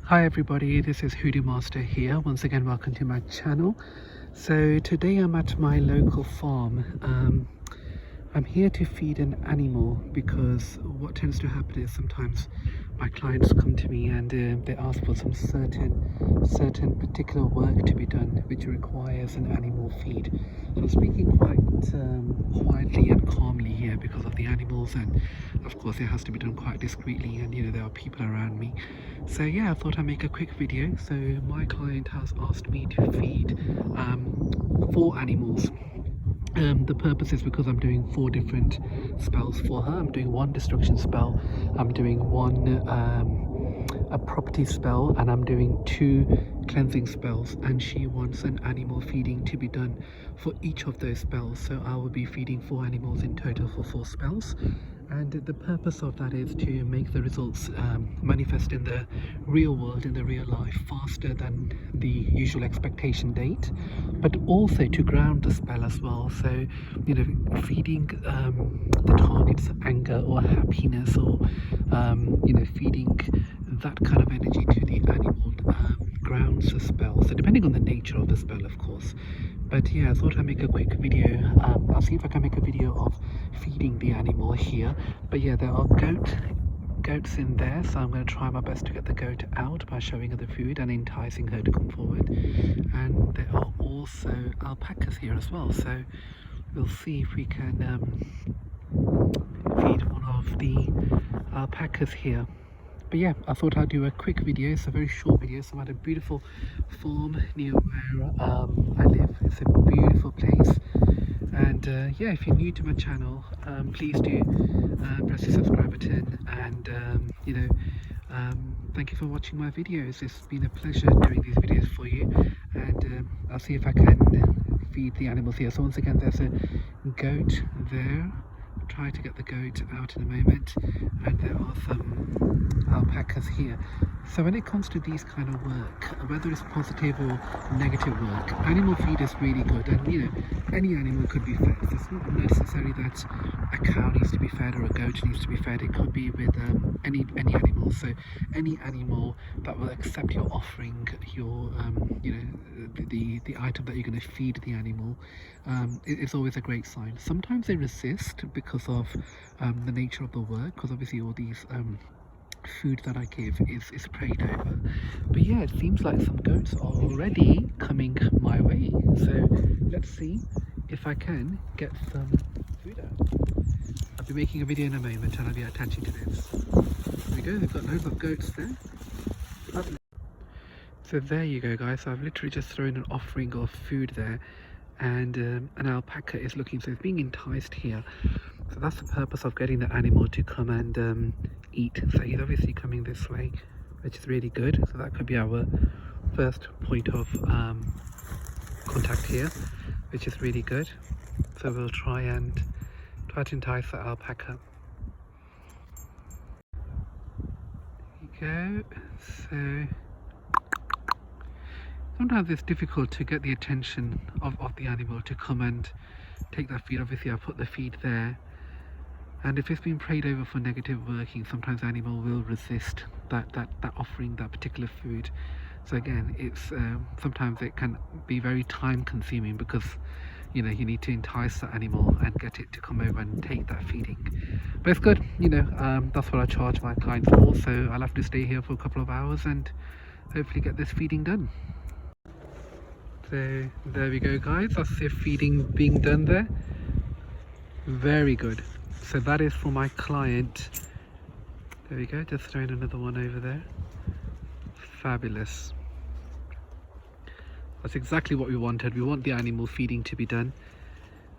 Hi everybody, this is Hoodoo Master here. Once again, welcome to my channel. So today I'm at my local farm. I'm here to feed an animal because what tends to happen is sometimes my clients come to me and they ask for some certain particular work to be done which requires an animal feed. So I'm speaking quite quietly and calmly here because of the animals, and of course it has to be done quite discreetly, and there are people around me. So yeah, I thought I'd make a quick video. So my client has asked me to feed 4 animals. The purpose is because I'm doing 4 different spells for her. I'm doing 1 destruction spell, I'm doing 1 a property spell, and I'm doing 2 cleansing spells, and she wants an animal feeding to be done for each of those spells. So I will be feeding 4 animals in total for 4 spells, and the purpose of that is to make the results manifest in the real world, in the real life, faster than the usual expectation date, but also to ground the spell as well. So feeding the target's anger or happiness, or feeding that kind of energy to the animal grounds the spell. So depending on the nature of the spell, of course. But yeah, I thought I'd make a quick video. I'll see if I can make a video of feeding the animal here. But yeah, there are goats in there, so I'm going to try my best to get the goat out by showing her the food and enticing her to come forward. And there are also alpacas here as well, so we'll see if we can feed one of the alpacas here. But yeah, I thought I'd do a quick video. It's a very short video. So I'm at a beautiful farm near where I live. It's a beautiful place. And yeah, if you're new to my channel, please do press the subscribe button, and thank you for watching my videos. It's been a pleasure doing these videos for you, and I'll see if I can feed the animals here. So once again, there's a goat there. I'll try to get the goat out in a moment, and there are some alpacas here. So when it comes to these kind of work, whether it's positive or negative work, animal feed is really good. And any animal could be fed. So it's not necessarily that a cow needs to be fed or a goat needs to be fed. It could be with any animal. So any animal that will accept your offering, your the item that you're going to feed the animal, it's always a great sign. Sometimes they resist because of the nature of the work, because obviously all these food that I give is prayed over. But yeah, it seems like some goats are already coming my way, so let's see if I can get some food out. I'll be making a video in a moment and I'll be attaching to this. There we go, they've got loads of goats there. So there you go, guys. So I've literally just thrown an offering of food there, and an alpaca is looking, so it's being enticed here. So that's the purpose of getting the animal to come and eat. So he's obviously coming this way, which is really good. So that could be our first point of contact here, which is really good. So we'll try to entice the alpaca. There you go. So sometimes it's difficult to get the attention of the animal to come and take that feed. Obviously I put the feed there, and if it's been prayed over for negative working, sometimes the animal will resist that offering, that particular food. So again, it's sometimes it can be very time consuming, because you need to entice the animal and get it to come over and take that feeding. But it's good, that's what I charge my clients for. So I'll have to stay here for a couple of hours and hopefully get this feeding done. So there we go, guys. That's the feeding being done there. Very good. So that is for my client. There we go, just throwing another one over there. Fabulous. That's exactly what we wanted. We want the animal feeding to be done,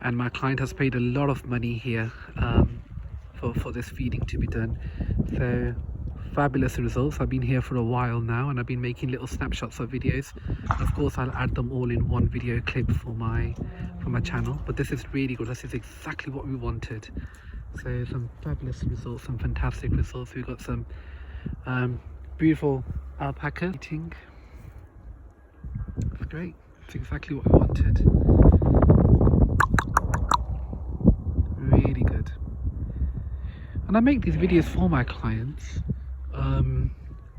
and my client has paid a lot of money here for this feeding to be done. So fabulous results. I've been here for a while now, and I've been making little snapshots of videos. Of course I'll add them all in one video clip for my channel, but this is really good. This is exactly what we wanted. So some fabulous results, some fantastic results. We've got some beautiful alpaca eating. It's great. It's exactly what we wanted. Really good. And I make these videos for my clients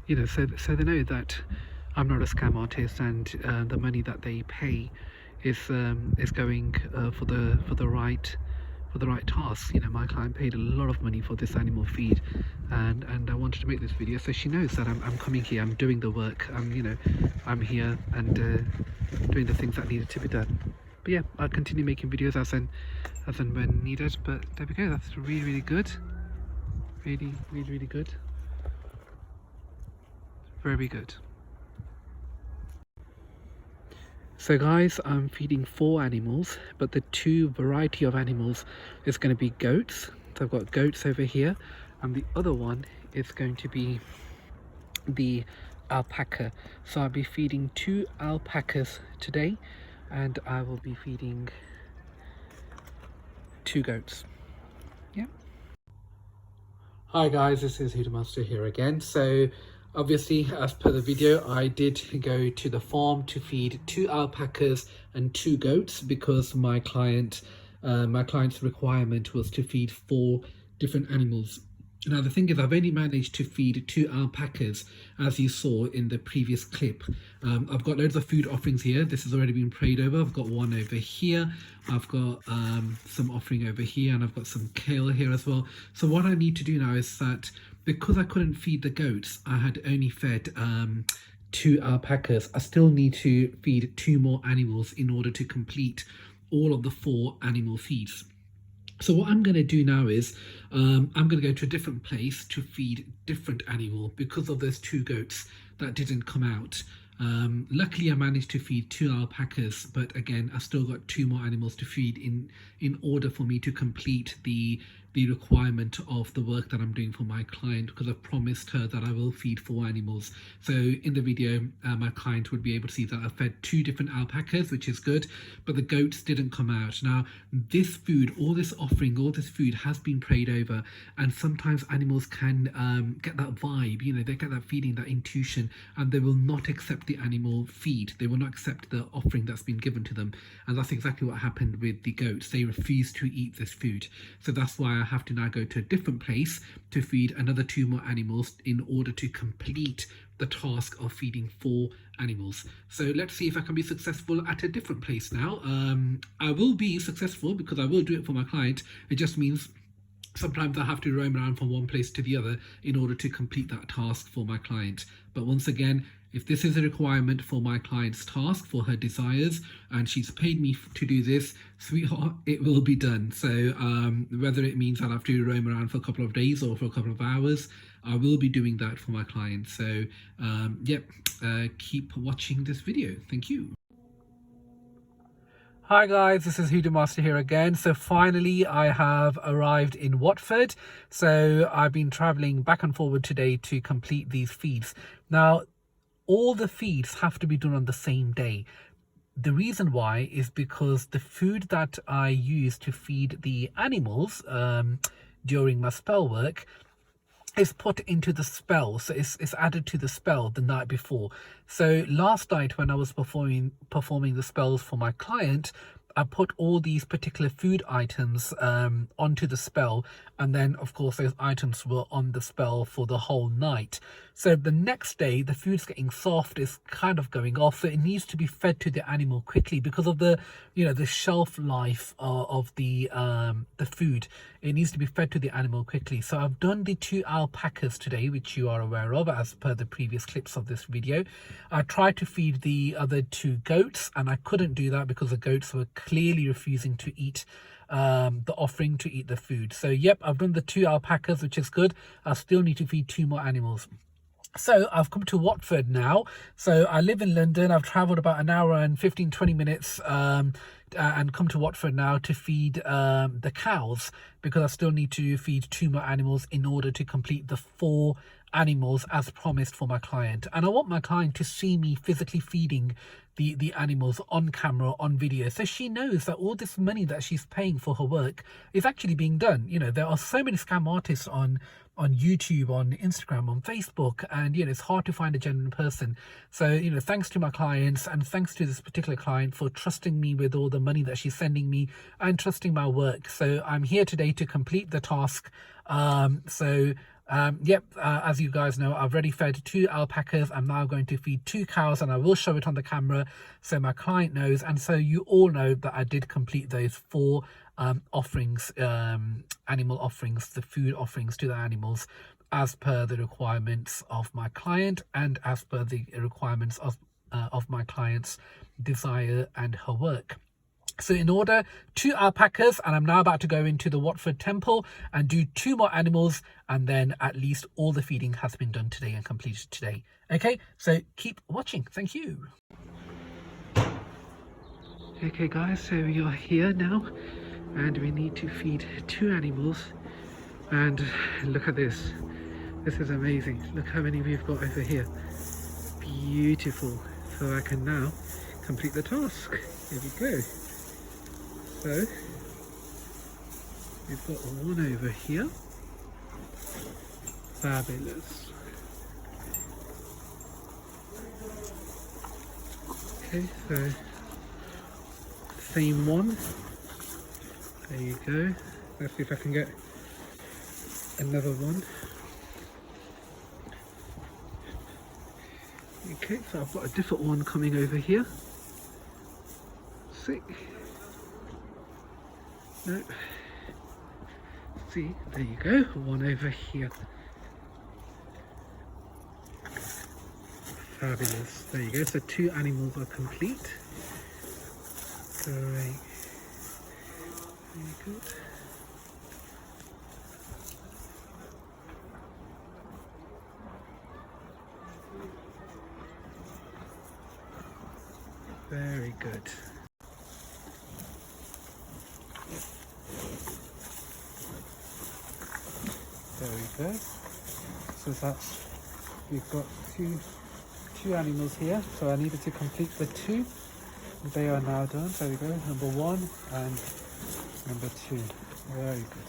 you know, so they know that I'm not a scam artist, and the money that they pay is going for the right task. You know, my client paid a lot of money for this animal feed, and I wanted to make this video so she knows that I'm coming here, I'm doing the work, I'm here and doing the things that needed to be done. But yeah, I'll continue making videos as and when needed. But there we go. That's really good. Really good. Very good. So guys, I'm feeding 4 animals, but the 2 variety of animals is going to be goats. So I've got goats over here, and the other one is going to be the alpaca. So I'll be feeding 2 alpacas today, and I will be feeding 2 goats. Yeah. Hi guys, this is Hoodoo Master here again. So obviously, as per the video, I did go to the farm to feed 2 alpacas and 2 goats because my client's requirement was to feed 4 different animals. Now the thing is, I've only managed to feed 2 alpacas, as you saw in the previous clip. I've got loads of food offerings here. This has already been prayed over. I've got one over here. I've got some offering over here, and I've got some kale here as well. So what I need to do now is that, because I couldn't feed the goats, I had only fed 2 alpacas. I still need to feed 2 more animals in order to complete all of the 4 animal feeds. So what I'm going to do now is I'm going to go to a different place to feed different animal because of those 2 goats that didn't come out. Luckily I managed to feed 2 alpacas, but again I still got 2 more animals to feed in order for me to complete the requirement of the work that I'm doing for my client, because I've promised her that I will feed 4 animals. So in the video my client would be able to see that I fed 2 different alpacas, which is good, but the goats didn't come out. Now this food, all this offering, all this food has been prayed over, and sometimes animals can get that vibe, you know, they get that feeling, that intuition, and they will not accept the animal feed. They will not accept the offering that's been given to them, and that's exactly what happened with the goats. They refused to eat this food. So that's why I have to now go to a different place to feed another 2 more animals in order to complete the task of feeding 4 animals. So let's see if I can be successful at a different place now. I will be successful because I will do it for my client. It just means sometimes I have to roam around from one place to the other in order to complete that task for my client. But once again, if this is a requirement for my client's task, for her desires, and she's paid me to do this, sweetheart, it will be done. So whether it means I'll have to roam around for a couple of days or for a couple of hours, I will be doing that for my client. So keep watching this video. Thank you. Hi guys, this is Hoodoo Master here again. So finally I have arrived in Watford. So I've been traveling back and forward today to complete these feeds. Now all the feeds have to be done on the same day. The reason why is because the food that I use to feed the animals during my spell work is put into the spell, so it's added to the spell the night before. So last night when I was performing the spells for my client, I put all these particular food items onto the spell, and then of course those items were on the spell for the whole night. So the next day the food's getting soft, it's kind of going off, so it needs to be fed to the animal quickly because of the, you know, the shelf life of the food. It needs to be fed to the animal quickly. So I've done the 2 alpacas today, which you are aware of as per the previous clips of this video. I tried to feed the other 2 goats and I couldn't do that because the goats were clearly refusing to eat the offering, to eat the food. So yep, I've done the 2 alpacas, which is good. I still need to feed 2 more animals. So I've come to Watford now. So I live in London. I've travelled about an hour and 15-20 minutes and come to Watford now to feed the cows, because I still need to feed 2 more animals in order to complete the 4 animals as promised for my client. And I want my client to see me physically feeding the animals on camera, on video, so she knows that all this money that she's paying for her work is actually being done. You know, there are so many scam artists on YouTube, on Instagram, on Facebook, and you know, it's hard to find a genuine person. So you know, thanks to my clients and thanks to this particular client for trusting me with all the money that she's sending me and trusting my work. So I'm here today to complete the task. Yep, as you guys know, I've already fed 2 alpacas. I'm now going to feed 2 cows, and I will show it on the camera so my client knows, and so you all know that I did complete those 4 offerings, animal offerings, the food offerings to the animals, as per the requirements of my client and as per the requirements of my client's desire and her work. So in order, 2 alpacas, and I'm now about to go into the Watford Temple and do 2 more animals, and then at least all the feeding has been done today and completed today. Okay, so keep watching. Thank you. Okay guys, so we are here now and we need to feed 2 animals, and look at this. This is amazing. Look how many we've got over here. Beautiful. So I can now complete the task. Here we go. So we've got 1 over here. Fabulous. Okay, so same one. There you go. Let's see if I can get another one. Okay, so I've got a different one coming over here. See? No. See, there you go, 1 over here. Fabulous. There you go, so 2 animals are complete. Great. Very good. Very good. There we go. So that's, we've got two animals here. So I needed to complete the 2. They are now done. There we go. Number 1 and number 2. Very good.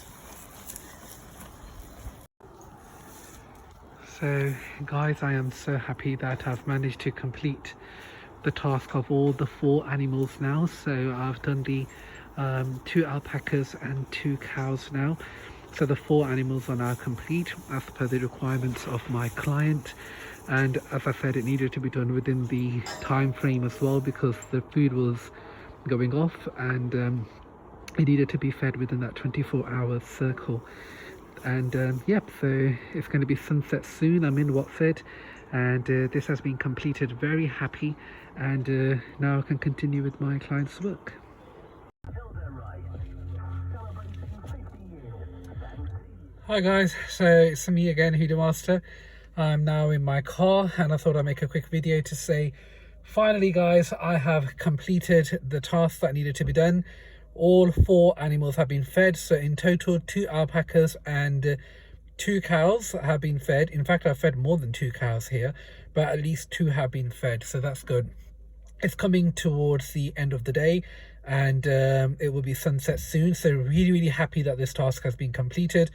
So guys, I am so happy that I've managed to complete the task of all the 4 animals now. So I've done the 2 alpacas and 2 cows now. So the 4 animals are now complete as per the requirements of my client, and as I said, it needed to be done within the time frame as well because the food was going off, and it needed to be fed within that 24-hour circle. And yep, so it's going to be sunset soon. I'm in Watford, and this has been completed. Very happy, and now I can continue with my client's work. Hi guys, so it's me again, Hoodoo Master. I'm now in my car and I thought I'd make a quick video to say, finally guys, I have completed the tasks that needed to be done. All 4 animals have been fed, so in total 2 alpacas and 2 cows have been fed. In fact, I've fed more than 2 cows here, but at least 2 have been fed, so that's good. It's coming towards the end of the day, and it will be sunset soon, so really happy that this task has been completed.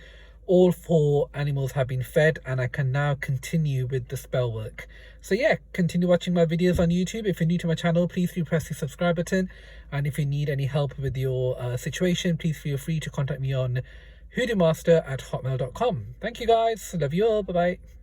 All 4 animals have been fed, and I can now continue with the spell work. So yeah, continue watching my videos on YouTube. If you're new to my channel, please do press the subscribe button, and if you need any help with your situation, please feel free to contact me on hoodoomaster@hotmail.com. Thank you guys, love you all, bye bye.